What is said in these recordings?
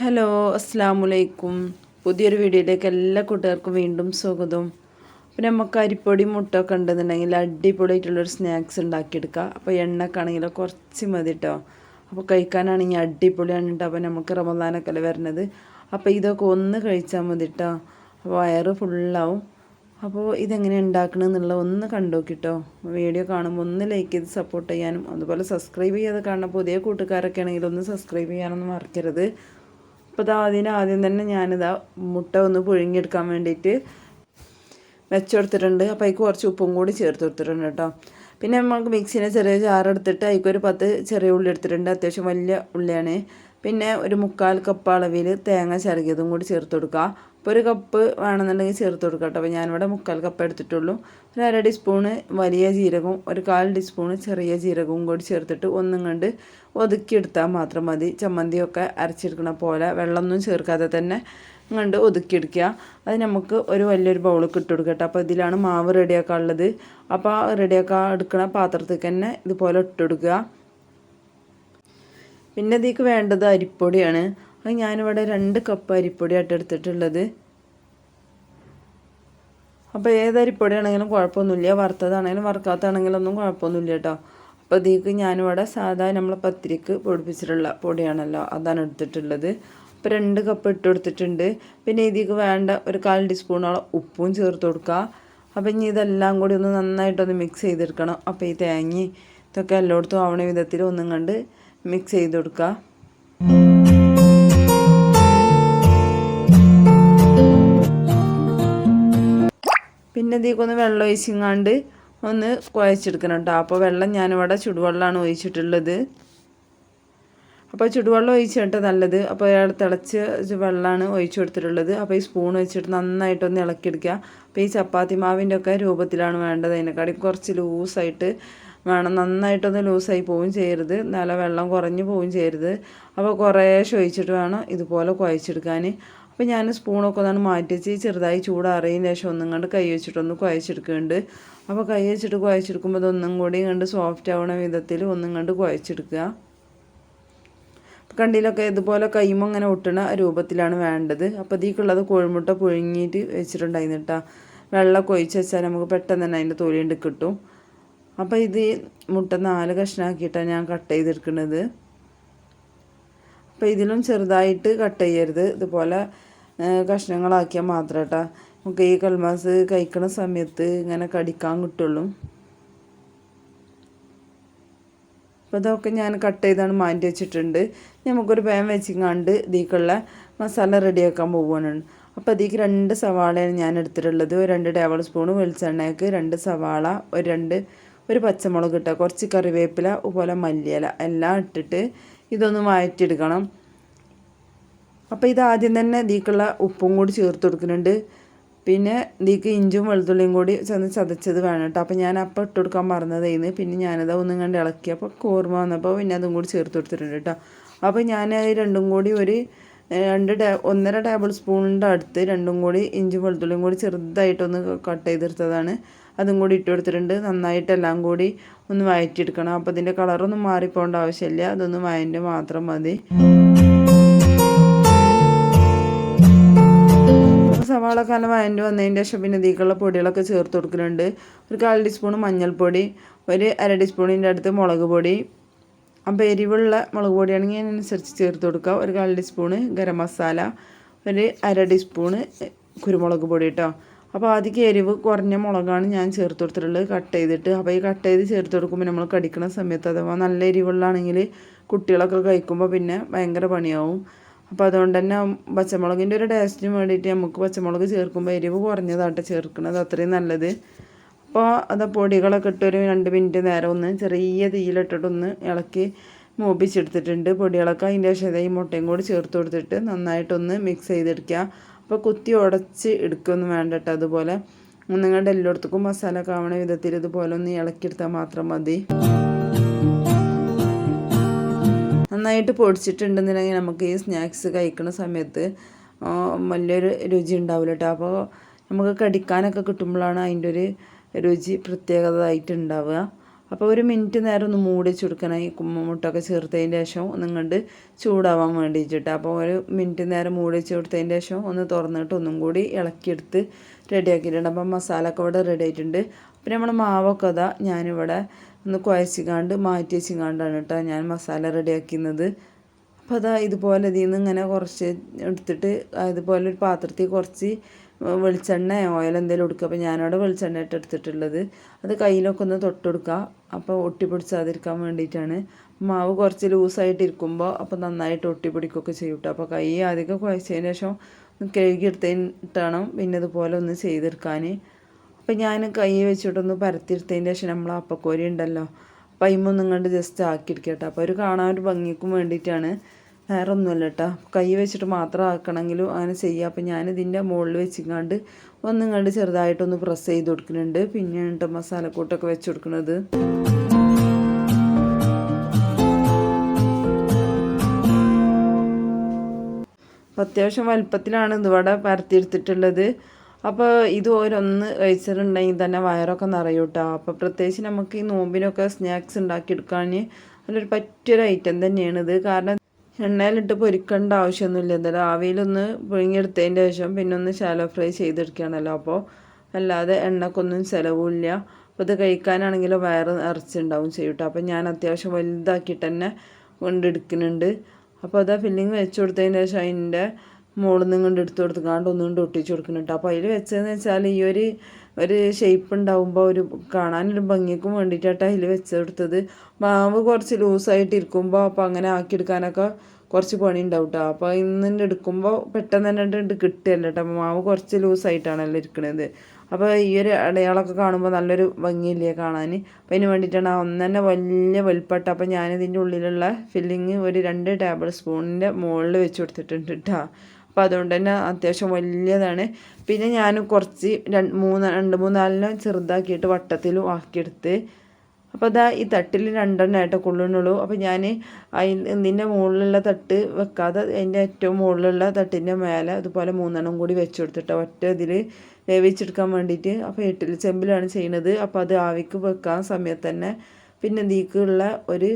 Hello, അസ്സാമലൈക്കും. പുതിയൊരു വീഡിയോയിലേക്ക് എല്ലാ കൂട്ടുകാർക്കും വീണ്ടും സ്വാഗതം. അപ്പോൾ നമുക്ക് അരിപ്പൊടി മുട്ടൊക്കെ ഉണ്ടെന്നുണ്ടെങ്കിൽ അടിപൊളിയായിട്ടുള്ളൊരു സ്നാക്സ് ഉണ്ടാക്കിയെടുക്കുക. അപ്പോൾ എണ്ണക്കാണെങ്കിലോ കുറച്ച് മതി കേട്ടോ. അപ്പോൾ കഴിക്കാനാണെങ്കിൽ അടിപൊളിയാണ് കേട്ടോ. അപ്പോൾ നമുക്ക് റമദാനൊക്കെ അല്ലേ വരുന്നത്. അപ്പോൾ ഇതൊക്കെ ഒന്ന് കഴിച്ചാൽ മതി കേട്ടോ. അപ്പോൾ വയറ് ഫുള്ളാവും. അപ്പോൾ ഇതെങ്ങനെ ഉണ്ടാക്കണമെന്നുള്ള ഒന്ന് കണ്ടു നോക്കിട്ടോ. വീഡിയോ കാണുമ്പോൾ ഒന്ന് ലൈക്ക് ചെയ്ത് സപ്പോർട്ട് ചെയ്യാനും അതുപോലെ സബ്സ്ക്രൈബ് ചെയ്യാതെ കാണുന്ന പുതിയ കൂട്ടുകാരൊക്കെ ആണെങ്കിൽ ഒന്ന് സബ്സ്ക്രൈബ് ചെയ്യാനൊന്നും മറക്കരുത്. അപ്പോൾ ആദ്യം തന്നെ ഞാനിതാ മുട്ട ഒന്ന് പുഴുങ്ങിയെടുക്കാൻ വേണ്ടിയിട്ട് വെച്ചുകൊടുത്തിട്ടുണ്ട്. അപ്പോൾ അതിക്ക് കുറച്ച് ഉപ്പും കൂടി ചേർത്ത് കൊടുത്തിട്ടുണ്ട് കേട്ടോ. പിന്നെ നമുക്ക് മിക്സിനെ ചെറിയ ജാറെടുത്തിട്ട് അതിക്കൊരു 10 ചെറിയ ഉള്ളി എടുത്തിട്ടുണ്ട്. അത്യാവശ്യം വലിയ ഉള്ളിയാണ്. പിന്നെ ഒരു 1/4 കപ്പ് അളവിൽ തേങ്ങ ചിരകിയതും കൂടി ചേർത്ത് കൊടുക്കുക. അപ്പോൾ 1 കപ്പ് വേണമെന്നുണ്ടെങ്കിൽ ചേർത്ത് കൊടുക്കുക കേട്ടോ. അപ്പോൾ ഞാനിവിടെ 1/4 കപ്പ് എടുത്തിട്ടുള്ളൂ. ഒരു 1/2 ടീസ്പൂണ് വലിയ ജീരകവും ഒരു 1/4 ടീസ്പൂണ് ചെറിയ ജീരകവും കൂടി ചേർത്തിട്ട് ഒന്നും കണ്ട് ഒതുക്കിയെടുത്താൽ മാത്രം മതി. ചമ്മന്തിയൊക്കെ അരച്ചെടുക്കണ പോലെ വെള്ളമൊന്നും ചേർക്കാതെ തന്നെ കണ്ട് ഒതുക്കിയെടുക്കുക. അത് നമുക്ക് ഒരു വലിയൊരു ബൗളൊക്കെ ഇട്ട് കൊടുക്കുക കേട്ടോ. അപ്പോൾ ഇതിലാണ് മാവ് റെഡിയാക്കാനുള്ളത്. അപ്പോൾ റെഡിയാക്കാൻ എടുക്കുന്ന പാത്രത്തേക്ക് തന്നെ ഇതുപോലെ ഇട്ട് കൊടുക്കുക. പിന്നെ ഇതിലേക്ക് വേണ്ടത് അരിപ്പൊടിയാണ്. അത് ഞാനിവിടെ 2 കപ്പ് അരിപ്പൊടിയായിട്ട് എടുത്തിട്ടുള്ളത്. അപ്പോൾ ഏത് അരിപ്പൊടിയാണെങ്കിലും കുഴപ്പമൊന്നുമില്ല. വറുത്തതാണെങ്കിലും വറുക്കാത്തതാണെങ്കിലും ഒന്നും കുഴപ്പമൊന്നുമില്ല കേട്ടോ. അപ്പോൾ ഇതിലേക്ക് ഞാനിവിടെ സാധാരണ നമ്മൾ പത്തിരിക്ക് പൊടിപ്പിച്ചിട്ടുള്ള പൊടിയാണല്ലോ, അതാണ് എടുത്തിട്ടുള്ളത്. അപ്പോൾ 2 കപ്പ് ഇട്ട് കൊടുത്തിട്ടുണ്ട്. പിന്നെ ഇതിലേക്ക് വേണ്ട ഒരു 1/4 ടീസ്പൂണോളം ഉപ്പും ചേർത്ത് കൊടുക്കുക. അപ്പോൾ ഇനി ഇതെല്ലാം കൂടി ഒന്ന് നന്നായിട്ടൊന്ന് മിക്സ് ചെയ്തെടുക്കണം. അപ്പോൾ ഈ തേങ്ങ ഇതൊക്കെ എല്ലായിടത്തും ആവണ വിധത്തിൽ ഒന്നും കണ്ട് മിക്സ് ചെയ്ത് കൊടുക്കുക. പിന്നെ ഇതിലേക്കൊന്ന് വെള്ളം ഒഴിച്ചിങ്ങാണ്ട് ഒന്ന് കുഴച്ചെടുക്കണം കേട്ടോ. അപ്പോൾ വെള്ളം ഞാനിവിടെ ചുടുവെള്ളമാണ് ഒഴിച്ചിട്ടുള്ളത്. അപ്പോൾ ചുടുവെള്ളം ഒഴിച്ചിട്ട് നല്ലത്. അപ്പോൾ തിളച്ച് വെള്ളമാണ് ഒഴിച്ചു കൊടുത്തിട്ടുള്ളത്. അപ്പോൾ ഈ സ്പൂൺ വെച്ചിട്ട് നന്നായിട്ടൊന്ന് ഇളക്കിയെടുക്കുക. അപ്പോൾ ഈ ചപ്പാത്തി മാവിൻ്റെ ഒക്കെ രൂപത്തിലാണ് വേണ്ടത്. അതിനെക്കാട്ടി കുറച്ച് ലൂസായിട്ട് വേണം. നന്നായിട്ടൊന്ന് ലൂസായി പോവുകയും ചെയ്യരുത്, നല്ല വെള്ളം കുറഞ്ഞു പോവുകയും ചെയ്യരുത്. അപ്പോൾ കുറേശ്ശെ ഒഴിച്ചിട്ട് വേണം ഇതുപോലെ കുഴച്ചെടുക്കാൻ. അപ്പോൾ ഞാൻ സ്പൂണൊക്കെ ഒന്നാണ് മാറ്റി വെച്ച് ചെറുതായി ചൂടാറിയതിന് ശേഷം ഒന്നും കണ്ട് കൈ വെച്ചിട്ടൊന്ന് കുഴച്ചെടുക്കുന്നുണ്ട്. അപ്പോൾ കൈ വെച്ചിട്ട് കുഴച്ചെടുക്കുമ്പോൾ ഇതൊന്നും കൂടി കണ്ട് സോഫ്റ്റ് ആവണ വിധത്തിൽ ഒന്നും കണ്ട് കുഴച്ചെടുക്കുക. കണ്ടിയിലൊക്കെ ഇതുപോലെ കൈമ അങ്ങനെ ഒട്ടണ രൂപത്തിലാണ് വേണ്ടത്. അപ്പോൾ ഇതിലേക്കുള്ളത് കോഴിമുട്ട പുഴുങ്ങിയിട്ട് വെച്ചിട്ടുണ്ടായിരുന്നു കേട്ടോ. വെള്ളമൊക്കെ ഒഴിച്ച് വെച്ചാൽ നമുക്ക് പെട്ടെന്ന് തന്നെ അതിൻ്റെ തൊലിയുണ്ട് കിട്ടും. അപ്പോൾ ഇത് മുട്ട 4 കഷ്ണമാക്കിയിട്ടാണ് ഞാൻ കട്ട് ചെയ്തെടുക്കുന്നത്. അപ്പോൾ ഇതിലും ചെറുതായിട്ട് കട്ട് ചെയ്യരുത്, ഇതുപോലെ കഷ്ണങ്ങളാക്കിയാൽ മാത്രം കേട്ടോ നമുക്ക് ഈ കൽമാസ് കഴിക്കണ സമയത്ത് ഇങ്ങനെ കടിക്കാൻ കിട്ടുള്ളൂ. അപ്പോൾ ഇതൊക്കെ ഞാൻ കട്ട് ചെയ്താണ് മാറ്റി വെച്ചിട്ടുണ്ട്. നമുക്കൊരു പാൻ വെച്ചിങ്ങാണ്ട് ഇതിലേക്കുള്ള മസാല റെഡിയാക്കാൻ പോവുകയാണ്. അപ്പോൾ അതിലേക്ക് 2 സവാളയാണ് ഞാൻ എടുത്തിട്ടുള്ളത്. 2 ടേബിൾ സ്പൂൺ വെളിച്ചെണ്ണയ്ക്ക് 2 സവാള, ഒരു പച്ചമുളക് ഇട്ട കുറച്ച് കറിവേപ്പില, അതുപോലെ മല്ലിയില എല്ലാം ഇട്ടിട്ട് ഇതൊന്ന് വഴറ്റിയെടുക്കണം. അപ്പോൾ ഇത് ആദ്യം തന്നെ ഇതിലേക്കുള്ള ഉപ്പും കൂടി ചേർത്ത് കൊടുക്കുന്നുണ്ട്. പിന്നെ ഇതിലേക്ക് ഇഞ്ചും വെളുത്തുള്ളിയും കൂടി ചതച്ചത് വേണം കേട്ടോ. അപ്പോൾ ഞാൻ അപ്പം ഇട്ട് കൊടുക്കാൻ മറന്നതായിരുന്നു. പിന്നെ ഞാനത് ഒന്നും കണ്ട് ഇളക്കി അപ്പോൾ ഓർമ്മ വന്നപ്പോൾ പിന്നെ അതും കൂടി ചേർത്ത് കൊടുത്തിട്ടുണ്ട് കേട്ടോ. അപ്പോൾ ഞാൻ രണ്ടും കൂടി ഒരു 1.5 ടേബിൾ സ്പൂണിൻ്റെ അടുത്ത് രണ്ടും കൂടി ഇഞ്ചും വെളുത്തുള്ളിയും കൂടി ചെറുതായിട്ടൊന്ന് കട്ട് ചെയ്തെടുത്തതാണ്. അതും കൂടി ഇട്ട് കൊടുത്തിട്ടുണ്ട്. നന്നായിട്ടെല്ലാം കൂടി ഒന്ന് വഴറ്റിയെടുക്കണം. അപ്പോൾ ഇതിൻ്റെ കളറൊന്നും മാറിപ്പോകേണ്ട ആവശ്യമില്ല, അതൊന്ന് വഴൻ്റെ മാത്രം മതി. സവാളൊക്കെ നല്ല വഴൻ്റെ വന്നതിന് ശേഷം പിന്നെ ഇതിലേക്കുള്ള പൊടികളൊക്കെ ചേർത്ത് കൊടുക്കുന്നുണ്ട്. ഒരു 1/4 ടീസ്പൂൺ മഞ്ഞൾപ്പൊടി, ഒരു 1/2 ടീസ്പൂണിൻ്റെ അടുത്ത് മുളക് പൊടി. അപ്പോൾ എരിവുള്ള മുളക് പൊടിയാണെങ്കിൽ അതിനനുസരിച്ച് ചേർത്ത് കൊടുക്കുക. ഒരു 1/4 ടീസ്പൂണ് ഗരം മസാല, ഒരു 1/2 ടീസ്പൂണ് കുരുമുളക് പൊടി കേട്ടോ. അപ്പോൾ ആദ്യം എരിവ് കുറഞ്ഞ മുളകാണ് ഞാൻ ചേർത്ത് കൊടുത്തിട്ടുള്ളത് കട്ട് ചെയ്തിട്ട്. അപ്പോൾ ഈ കട്ട് ചെയ്ത് ചേർത്ത് കൊടുക്കുമ്പോൾ നമ്മൾ കടിക്കുന്ന സമയത്ത് അഥവാ നല്ല എരിവുള്ളാണെങ്കിൽ കുട്ടികളൊക്കെ കഴിക്കുമ്പോൾ പിന്നെ ഭയങ്കര പണിയാവും. അപ്പോൾ അതുകൊണ്ട് തന്നെ പച്ചമുളകിൻ്റെ ഒരു ടേസ്റ്റിന് വേണ്ടിയിട്ട് നമുക്ക് പച്ചമുളക് ചേർക്കുമ്പോൾ എരിവ് കുറഞ്ഞതായിട്ട് ചേർക്കുന്നത് അത്രയും നല്ലത്. അപ്പോൾ അത് പൊടികളൊക്കെ ഇട്ടൊരു 2 മിനിറ്റ് നേരം ഒന്ന് ചെറിയ തീയിലിട്ടിട്ടൊന്ന് ഇളക്കി മൂപ്പിച്ചെടുത്തിട്ടുണ്ട് പൊടികളൊക്കെ. അതിൻ്റെ ശേഷം ഈ മുട്ടയും കൂടി ചേർത്ത് കൊടുത്തിട്ട് നന്നായിട്ടൊന്ന് മിക്സ് ചെയ്തെടുക്കുക. അപ്പോൾ കുത്തി ഉടച്ച് എടുക്കുകയൊന്നും വേണ്ട കേട്ടോ. അതുപോലെ നിങ്ങളുടെ എല്ലായിടത്തേക്കും മസാല കാവണ വിധത്തിൽ ഇതുപോലെ ഒന്ന് ഇളക്കിയെടുത്താൽ മാത്രം മതി. നന്നായിട്ട് പൊടിച്ചിട്ടുണ്ടെന്നുണ്ടെങ്കിൽ നമുക്ക് ഈ സ്നാക്സ് കഴിക്കുന്ന സമയത്ത് വലിയൊരു രുചി ഉണ്ടാവില്ല കേട്ടോ. അപ്പോൾ നമുക്ക് കടിക്കാനൊക്കെ കിട്ടുമ്പോഴാണ് അതിൻ്റെ ഒരു രുചി പ്രത്യേകത ആയിട്ട് ഉണ്ടാവുക. അപ്പോൾ ഒരു മിനിറ്റ് നേരം ഒന്ന് മൂടി വെച്ച് കൊടുക്കണം ഈ മുട്ടൊക്കെ ചേർത്തതിന് ശേഷം ഒന്നും കണ്ട് ചൂടാവാൻ വേണ്ടിയിട്ട്. അപ്പോൾ ഒരു മിനിറ്റ് നേരം മൂടി വെച്ച് കൊടുത്തതിന് ശേഷം ഒന്ന് തുറന്നിട്ട് ഒന്നും കൂടി ഇളക്കിയെടുത്ത് റെഡിയാക്കിയിട്ടുണ്ട്. അപ്പം മസാല ഒക്കെ ഇവിടെ റെഡി ആയിട്ടുണ്ട്. പിന്നെ നമ്മൾ മാവൊക്കെ അതാ ഞാനിവിടെ ഒന്ന് കുഴച്ചിക്കാണ്ട് മാറ്റി വെച്ചിക്കാണ്ടാണ് കേട്ടോ ഞാൻ മസാല റെഡിയാക്കുന്നത്. അപ്പോൾ അതാ ഇതുപോലെ ഇതിൽ നിന്ന് ഇങ്ങനെ കുറച്ച് എടുത്തിട്ട് ഇതുപോലെ ഒരു പാത്രത്തിൽ കുറച്ച് വെളിച്ചെണ്ണ ഓയിൽ എന്തെങ്കിലും എടുക്കുക. അപ്പോൾ ഞാനവിടെ വെളിച്ചെണ്ണ ഇട്ട് എടുത്തിട്ടുള്ളത്. അത് കയ്യിലൊക്കെ ഒന്ന് തൊട്ടെടുക്കുക. അപ്പോൾ ഒട്ടിപ്പിടിച്ചാതിരിക്കാൻ വേണ്ടിയിട്ടാണ്. മാവ് കുറച്ച് ലൂസായിട്ട് ഇരിക്കുമ്പോൾ അപ്പോൾ നന്നായിട്ട് ഒട്ടിപ്പിടിക്കുകയൊക്കെ ചെയ്യും കേട്ടോ. അപ്പോൾ കൈ ആദ്യമൊക്കെ കുഴച്ചതിന് ശേഷം കഴുകിയെടുത്തിട്ടാണ് പിന്നെ ഇതുപോലെ ഒന്ന് ചെയ്തെടുക്കാൻ. അപ്പോൾ ഞാൻ കൈ വെച്ചിട്ടൊന്ന് പരത്തിയെടുത്തതിന് ശേഷം നമ്മൾ അപ്പക്കോരി ഉണ്ടല്ലോ അപ്പോൾ അതിമൊന്നും കണ്ട് ജസ്റ്റ് ആക്കിയെടുക്കട്ടെ. അപ്പോൾ ഒരു കാണാൻ ഒരു ഭംഗിക്കും വേണ്ടിയിട്ടാണ്, വേറെ ഒന്നുമല്ല കേട്ടോ. കൈ വെച്ചിട്ട് മാത്രം ആക്കണമെങ്കിലും അങ്ങനെ ചെയ്യുക. അപ്പോൾ ഞാനിതിൻ്റെ മുകളിൽ വെച്ചിങ്ങാണ്ട് ഒന്നും കണ്ട് ചെറുതായിട്ടൊന്ന് പ്രസ് ചെയ്ത് കൊടുക്കുന്നുണ്ട്. പിന്നെ മസാലക്കൂട്ടൊക്കെ വെച്ച് കൊടുക്കുന്നത്. അത്യാവശ്യം വലുപ്പത്തിലാണ് ഇതിവിടെ പരത്തിയെടുത്തിട്ടുള്ളത്. അപ്പോൾ ഇത് ഓരോന്ന് കഴിച്ചിട്ടുണ്ടെങ്കിൽ തന്നെ വയറൊക്കെ നിറയും കേട്ടോ. അപ്പോൾ പ്രത്യേകിച്ച് നമുക്ക് ഈ നോമ്പിനൊക്കെ സ്നാക്സ് ഉണ്ടാക്കിയെടുക്കാൻ നല്ലൊരു പറ്റിയൊരു ഐറ്റം തന്നെയാണിത്. കാരണം എണ്ണയിലിട്ട് പൊരിക്കേണ്ട ആവശ്യമൊന്നുമില്ല. എന്തായാലും ആവിയിലൊന്ന് പുഴുങ്ങിയെടുത്തതിൻ്റെ ശേഷം പിന്നെ ഒന്ന് ശാലോ ഫ്രൈ ചെയ്തെടുക്കുകയാണല്ലോ. അപ്പോൾ അല്ലാതെ എണ്ണക്കൊന്നും ചിലവില്ല. അപ്പോൾ ഇത് കഴിക്കാനാണെങ്കിലും വയറ് നിറച്ചുണ്ടാവും ചെയ്യും കേട്ടോ. അപ്പോൾ ഞാൻ അത്യാവശ്യം വലുതാക്കിയിട്ട് തന്നെ കൊണ്ടെടുക്കുന്നുണ്ട്. അപ്പോൾ അതാ ഫില്ലിങ് വെച്ച് കൊടുത്തതിന് ശേഷം അതിൻ്റെ മുകളിൽ നിന്ന് കൊണ്ട് എടുത്ത് കൊടുത്തുകൊണ്ട് ഒന്നുകൊണ്ട് ഒട്ടിച്ച് കൊടുക്കുന്നുണ്ട്. അപ്പോൾ അതിൽ വെച്ചതെന്ന് വെച്ചാൽ ഈ ഒരു ഷേപ്പ് ഉണ്ടാകുമ്പോൾ ഒരു കാണാനൊരു ഭംഗിക്കും വേണ്ടിയിട്ടാണ് അതിൽ വെച്ച് കൊടുത്തത്. മാവ് കുറച്ച് ലൂസായിട്ട് ഇരിക്കുമ്പോൾ അപ്പോൾ അങ്ങനെ ആക്കിയെടുക്കാനൊക്കെ കുറച്ച് പണി ഉണ്ടാവും കേട്ടോ. അപ്പോൾ ഇന്ന് എടുക്കുമ്പോൾ പെട്ടെന്ന് തന്നെ കിട്ടുകയല്ല കേട്ടോ. മാവ് കുറച്ച് ലൂസായിട്ടാണല്ലോ ഇരിക്കുന്നത്. അപ്പോൾ ഈ ഒരു അടയാളമൊക്കെ കാണുമ്പോൾ നല്ലൊരു ഭംഗിയില്ലേ കാണാൻ. അപ്പോൾ അതിന് വേണ്ടിയിട്ടാണ് ഒന്ന് തന്നെ വലിയ വലുപ്പട്ട. അപ്പോൾ ഞാനിതിൻ്റെ ഉള്ളിലുള്ള ഫില്ലിങ് ഒരു 2 ടേബിൾ സ്പൂണിൻ്റെ മുകളിൽ വെച്ച് കൊടുത്തിട്ടുണ്ട് കേട്ടോ. അപ്പോൾ അതുകൊണ്ട് തന്നെ അത്യാവശ്യം വലിയതാണ്. പിന്നെ ഞാൻ കുറച്ച് 2-3-4 ചെറുതാക്കിയിട്ട് വട്ടത്തിലും ആക്കിയെടുത്ത്. അപ്പോൾ അതാ ഈ തട്ടിൽ 2 ആയിട്ട് കൊള്ളുന്നുള്ളൂ. അപ്പോൾ ഞാൻ ഇതിൻ്റെ മുകളിലുള്ള തട്ട് വെക്കാതെ അതിൻ്റെ ഏറ്റവും മുകളിലുള്ള തട്ടിൻ്റെ മേലെ അതുപോലെ 3 കൂടി വെച്ച് കൊടുത്തിട്ട് ഒറ്റ ഇതിൽ വേവിച്ചെടുക്കാൻ വേണ്ടിയിട്ട്. അപ്പോൾ 8 ചെമ്പിലാണ് ചെയ്യുന്നത്. അപ്പോൾ അത് ആവിക്ക് വെക്കാൻ സമയത്ത് തന്നെ പിന്നെ ഇതിലേക്കുള്ള ഒരു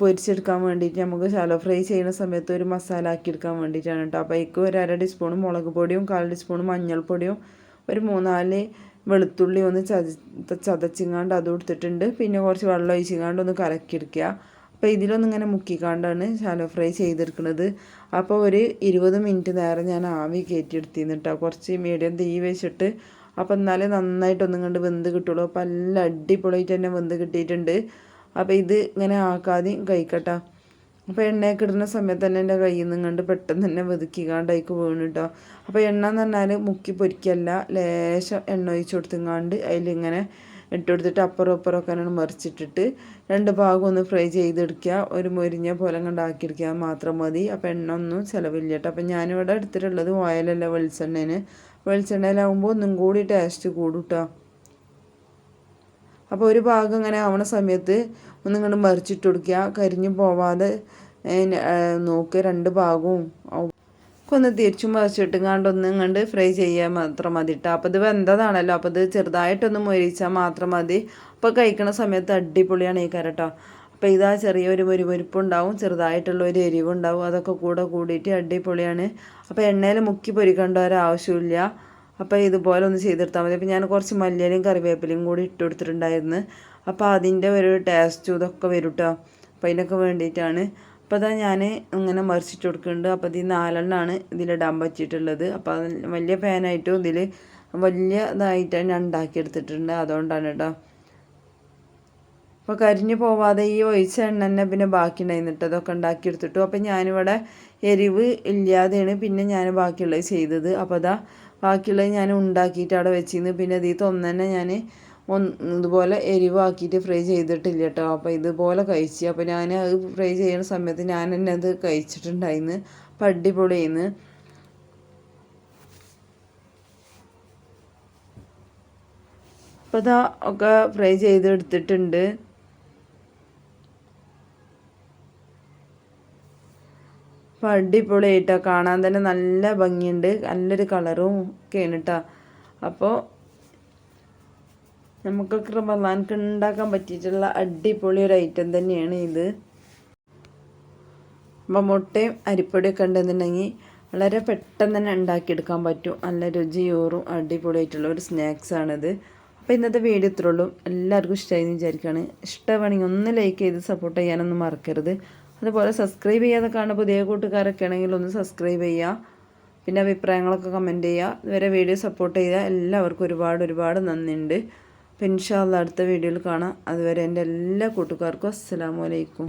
പൊരിച്ചെടുക്കാൻ വേണ്ടിയിട്ട് നമുക്ക് ശാലോ ഫ്രൈ ചെയ്യുന്ന സമയത്ത് ഒരു മസാല ആക്കിയെടുക്കാൻ വേണ്ടിയിട്ടാണ് കേട്ടോ. അപ്പോൾ അതിലേക്ക് ഒരു 1/2 ടീസ്പൂൺ മുളക് പൊടിയും 1/4 ടീസ്പൂൺ മഞ്ഞൾപ്പൊടിയും ഒരു 3-4 വെളുത്തുള്ളി ഒന്ന് ചതച്ചിങ്ങാണ്ട് അതും എടുത്തിട്ടുണ്ട്. പിന്നെ കുറച്ച് വെള്ളം ഒഴിച്ചിങ്ങാണ്ട് ഒന്ന് കലക്കിയെടുക്കുക. അപ്പോൾ ഇതിലൊന്നും ഇങ്ങനെ മുക്കിക്കാണ്ടാണ് ശാലോ ഫ്രൈ ചെയ്തെടുക്കുന്നത്. അപ്പോൾ ഒരു 20 മിനിറ്റ് നേരം ഞാൻ ആവി കയറ്റിയെടുത്തിന്ന് കേട്ടോ. കുറച്ച് മീഡിയം തീ വെച്ചിട്ട്. അപ്പോൾ എന്നാലേ നന്നായിട്ടൊന്നും കണ്ട് വെന്ത് കിട്ടുള്ളൂ. അപ്പോൾ നല്ല അടിപൊളിയായിട്ട് തന്നെ വെന്ത് കിട്ടിയിട്ടുണ്ട്. അപ്പോൾ ഇത് ഇങ്ങനെ ആക്കാതെയും കഴിക്കട്ടോ. അപ്പോൾ എണ്ണയൊക്കെ ഇടുന്ന സമയത്ത് തന്നെ എൻ്റെ കയ്യിൽ നിന്ന് കണ്ട് പെട്ടെന്ന് തന്നെ വെതുക്കിക്കാണ്ടേക്ക് വീണ് കേട്ടോ. അപ്പോൾ എണ്ണ എന്ന് പറഞ്ഞാൽ മുക്കി പൊരിക്കല്ല, ലേശം എണ്ണ ഒഴിച്ച് കൊടുത്തുങ്ങാണ്ട് അതിലിങ്ങനെ ഇട്ട് കൊടുത്തിട്ട് അപ്പുറം ഇപ്പുറമൊക്കെ അങ്ങനെ മറിച്ചിട്ടിട്ട് 2 ഭാഗം ഒന്ന് ഫ്രൈ ചെയ്തെടുക്കുക. ഒരു മൊരിഞ്ഞ പോലെ കണ്ടാക്കിയെടുക്കുക മാത്രം മതി. അപ്പോൾ എണ്ണ ഒന്നും ചിലവില്ല കേട്ടോ. അപ്പോൾ ഞാനിവിടെ എടുത്തിട്ടുള്ളത് ഓയിലല്ല, വെളിച്ചെണ്ണയിലാവുമ്പോൾ ഒന്നും കൂടി ടേസ്റ്റ് കൂടും കേട്ടോ. അപ്പോൾ ഒരു ഭാഗം ഇങ്ങനെ ആവണ സമയത്ത് ഒന്നിങ്ങോട്ട് മറിച്ചിട്ട് കൊടുക്കുക. കരിഞ്ഞു പോവാതെ നോക്കുക. 2 ഭാഗവും ഒന്ന് തിരിച്ചും മറിച്ചിട്ടുങ്ങാണ്ട് ഒന്നിങ്ങാണ്ട് ഫ്രൈ ചെയ്യാൻ മാത്രം മതി കേട്ടോ. അപ്പോൾ ഇത് വെന്തതാണല്ലോ. അപ്പോൾ ഇത് ചെറുതായിട്ടൊന്ന് മൊരിച്ചാൽ മാത്രം മതി. അപ്പോൾ കഴിക്കണ സമയത്ത് അടിപൊളിയാണ് ഈ കേട്ടോ. അപ്പോൾ ഇതാ ചെറിയൊരു പൊരിപ്പുണ്ടാവും, ചെറുതായിട്ടുള്ള ഒരു എരിവുണ്ടാവും. അതൊക്കെ കൂടിയിട്ട് അടിപൊളിയാണ്. അപ്പോൾ എണ്ണയിൽ മുക്കി പൊരിക്കേണ്ട ഒരാവശ്യമില്ല. അപ്പോൾ ഇതുപോലെ ഒന്ന് ചെയ്തെടുത്താൽ മതി. അപ്പോൾ ഞാൻ കുറച്ച് മല്ലിയിലയും കറിവേപ്പിലയും കൂടി ഇട്ട് കൊടുത്തിട്ടുണ്ടായിരുന്നു. അപ്പോൾ അതിൻ്റെ ഒരു ടേസ്റ്റും ഇതൊക്കെ വരും കേട്ടോ. അപ്പോൾ അതിനൊക്കെ വേണ്ടിയിട്ടാണ്. അപ്പോൾ അതാ ഞാൻ ഇങ്ങനെ മറിച്ചിട്ട് കൊടുക്കുന്നുണ്ട്. അപ്പോൾ ഇത് 4 എണ്ണമാണ് ഇതിലിടാൻ പറ്റിയിട്ടുള്ളത്. അപ്പോൾ അത് വലിയ പാനായിട്ടും ഇതിൽ വലിയ ഇതായിട്ടാണ് ഞാൻ ഉണ്ടാക്കിയെടുത്തിട്ടുണ്ട്. അതുകൊണ്ടാണ് കേട്ടോ. അപ്പോൾ കരിഞ്ഞു പോവാതെ ഈ ഒഴിച്ച എണ്ണ തന്നെ പിന്നെ ബാക്കി ഉണ്ടായിരുന്നിട്ട് അതൊക്കെ ഉണ്ടാക്കിയെടുത്തിട്ടു. അപ്പോൾ ഞാനിവിടെ എരിവ് ഇല്ലാതെയാണ് പിന്നെ ഞാൻ ബാക്കിയുള്ളത് ചെയ്തത്. അപ്പോൾ അതാ ബാക്കിയുള്ളത് ഞാൻ ഉണ്ടാക്കിയിട്ട് അവിടെ വെച്ചിരുന്നു. പിന്നെ ഇതിൽ തന്നെ ഞാൻ ഇതുപോലെ എരിവാക്കിയിട്ട് ഫ്രൈ ചെയ്തിട്ടില്ല കേട്ടോ. അപ്പോൾ ഇതുപോലെ കഴിച്ച്. അപ്പോൾ ഞാൻ അത് ഫ്രൈ ചെയ്യുന്ന സമയത്ത് ഞാൻ തന്നെ അത് കഴിച്ചിട്ടുണ്ടായിരുന്നു. അപ്പോൾ അടിപൊളിയായിരുന്നു. അപ്പോൾ ഇതാ ഒക്കെ ഫ്രൈ ചെയ്തെടുത്തിട്ടുണ്ട്. അപ്പോൾ അടിപൊളിയായിട്ടോ. കാണാൻ തന്നെ നല്ല ഭംഗിയുണ്ട്, നല്ലൊരു കളറും ഒക്കെയാണ് കേട്ടോ. അപ്പോൾ നമുക്കൊക്കെ റമദാൻക്ക് ഉണ്ടാക്കാൻ പറ്റിയിട്ടുള്ള അടിപൊളി ഒരു ഐറ്റം തന്നെയാണ് ഇത്. അപ്പോൾ മുട്ടയും അരിപ്പൊടിയൊക്കെ ഉണ്ടെന്നുണ്ടെങ്കിൽ വളരെ പെട്ടെന്ന് തന്നെ ഉണ്ടാക്കിയെടുക്കാൻ പറ്റും. നല്ല രുചിയോറും അടിപൊളിയായിട്ടുള്ള ഒരു സ്നാക്സാണിത്. അപ്പോൾ ഇന്നത്തെ വീഡിയോ ഇത്രേ ഉള്ളൂ. എല്ലാവർക്കും ഇഷ്ടമായി എന്ന് വിചാരിക്കുകയാണ്. ഇഷ്ടമാണെങ്കിൽ ഒന്ന് ലൈക്ക് ചെയ്ത് സപ്പോർട്ട് ചെയ്യാനൊന്നും മറക്കരുത്. അതുപോലെ സബ്സ്ക്രൈബ് ചെയ്യാതെ കാണുന്ന പുതിയ കൂട്ടുകാരൊക്കെ ആണെങ്കിൽ ഒന്ന് സബ്സ്ക്രൈബ് ചെയ്യുക. പിന്നെ അഭിപ്രായങ്ങളൊക്കെ കമൻറ്റ് ചെയ്യുക. ഇതുവരെ വീഡിയോ സപ്പോർട്ട് ചെയ്ത എല്ലാവർക്കും ഒരുപാട് നന്ദിയുണ്ട്. അപ്പോൾ ഇൻഷാ അല്ലാഹ് അടുത്ത വീഡിയോയിൽ കാണാം. അതുവരെ എൻ്റെ എല്ലാ കൂട്ടുകാർക്കും അസ്സലാമു അലൈക്കും.